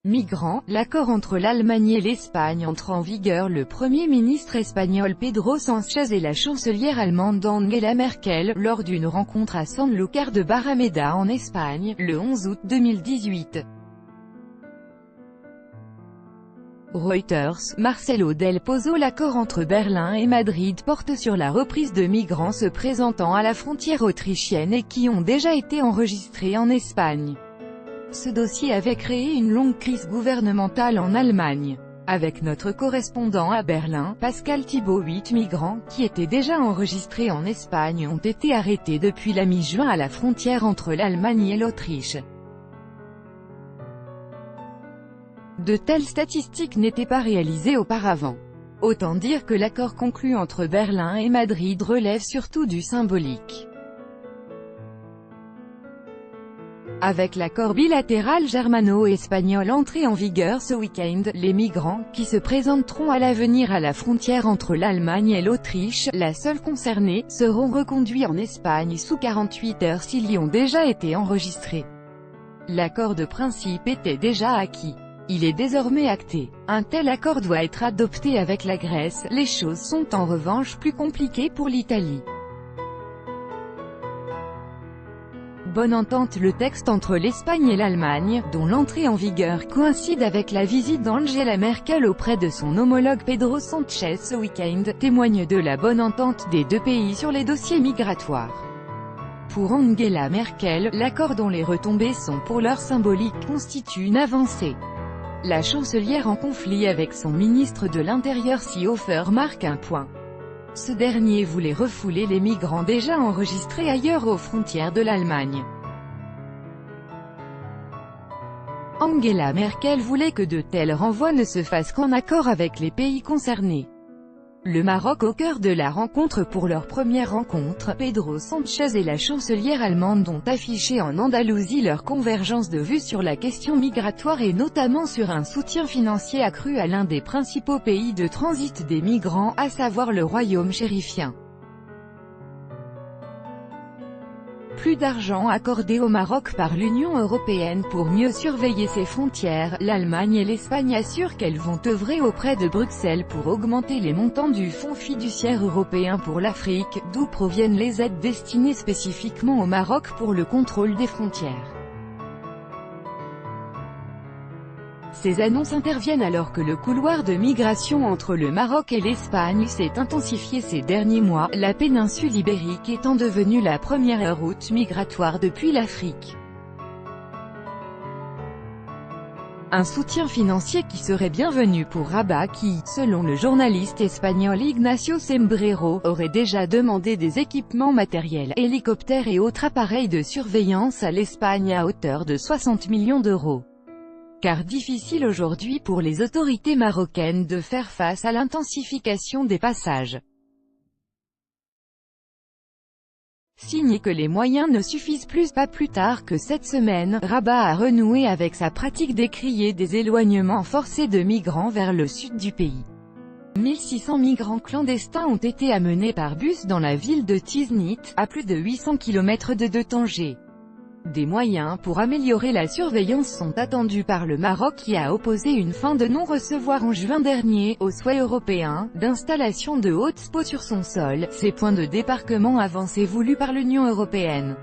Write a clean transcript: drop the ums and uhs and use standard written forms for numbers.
Migrants, l'accord entre l'Allemagne et l'Espagne entre en vigueur. Le Premier ministre espagnol Pedro Sánchez et la chancelière allemande Angela Merkel, lors d'une rencontre à Sanlúcar de Barrameda en Espagne, le 11 août 2018. Reuters, Marcelo Del Pozo. L'accord entre Berlin et Madrid porte sur la reprise de migrants se présentant à la frontière autrichienne et qui ont déjà été enregistrés en Espagne. Ce dossier avait créé une longue crise gouvernementale en Allemagne. Avec notre correspondant à Berlin, Pascal Thibault, 8 migrants, qui étaient déjà enregistrés en Espagne ont été arrêtés depuis la mi-juin à la frontière entre l'Allemagne et l'Autriche. De telles statistiques n'étaient pas réalisées auparavant. Autant dire que l'accord conclu entre Berlin et Madrid relève surtout du symbolique. Avec l'accord bilatéral germano-espagnol entré en vigueur ce week-end, les migrants, qui se présenteront à l'avenir à la frontière entre l'Allemagne et l'Autriche, la seule concernée, seront reconduits en Espagne sous 48 heures s'ils y ont déjà été enregistrés. L'accord de principe était déjà acquis. Il est désormais acté. Un tel accord doit être adopté avec la Grèce. Les choses sont en revanche plus compliquées pour l'Italie. Bonne entente. Le texte entre l'Espagne et l'Allemagne, dont l'entrée en vigueur coïncide avec la visite d'Angela Merkel auprès de son homologue Pedro Sánchez ce week-end, témoigne de la bonne entente des deux pays sur les dossiers migratoires. Pour Angela Merkel, l'accord dont les retombées sont pour l'heure symboliques constitue une avancée. La chancelière en conflit avec son ministre de l'Intérieur Seehofer marque un point. Ce dernier voulait refouler les migrants déjà enregistrés ailleurs aux frontières de l'Allemagne. Angela Merkel voulait que de tels renvois ne se fassent qu'en accord avec les pays concernés. Le Maroc au cœur de la rencontre. Pour leur première rencontre, Pedro Sánchez et la chancelière allemande ont affiché en Andalousie leur convergence de vues sur la question migratoire et notamment sur un soutien financier accru à l'un des principaux pays de transit des migrants, à savoir le royaume chérifien. Plus d'argent accordé au Maroc par l'Union européenne pour mieux surveiller ses frontières. L'Allemagne et l'Espagne assurent qu'elles vont œuvrer auprès de Bruxelles pour augmenter les montants du Fonds fiduciaire européen pour l'Afrique, d'où proviennent les aides destinées spécifiquement au Maroc pour le contrôle des frontières. Ces annonces interviennent alors que le couloir de migration entre le Maroc et l'Espagne s'est intensifié ces derniers mois, la péninsule ibérique étant devenue la première route migratoire depuis l'Afrique. Un soutien financier qui serait bienvenu pour Rabat qui, selon le journaliste espagnol Ignacio Sembrero, aurait déjà demandé des équipements matériels, hélicoptères et autres appareils de surveillance à l'Espagne à hauteur de 60 millions d'euros. Car difficile aujourd'hui pour les autorités marocaines de faire face à l'intensification des passages. Signe que les moyens ne suffisent plus. Pas plus tard que cette semaine, Rabat a renoué avec sa pratique décriée des éloignements forcés de migrants vers le sud du pays. 1600 migrants clandestins ont été amenés par bus dans la ville de Tiznit, à plus de 800 km de Tanger. Des moyens pour améliorer la surveillance sont attendus par le Maroc qui a opposé une fin de non-recevoir en juin dernier, au souhait européen, d'installation de hotspots sur son sol, ces points de débarquement avancés voulus par l'Union européenne.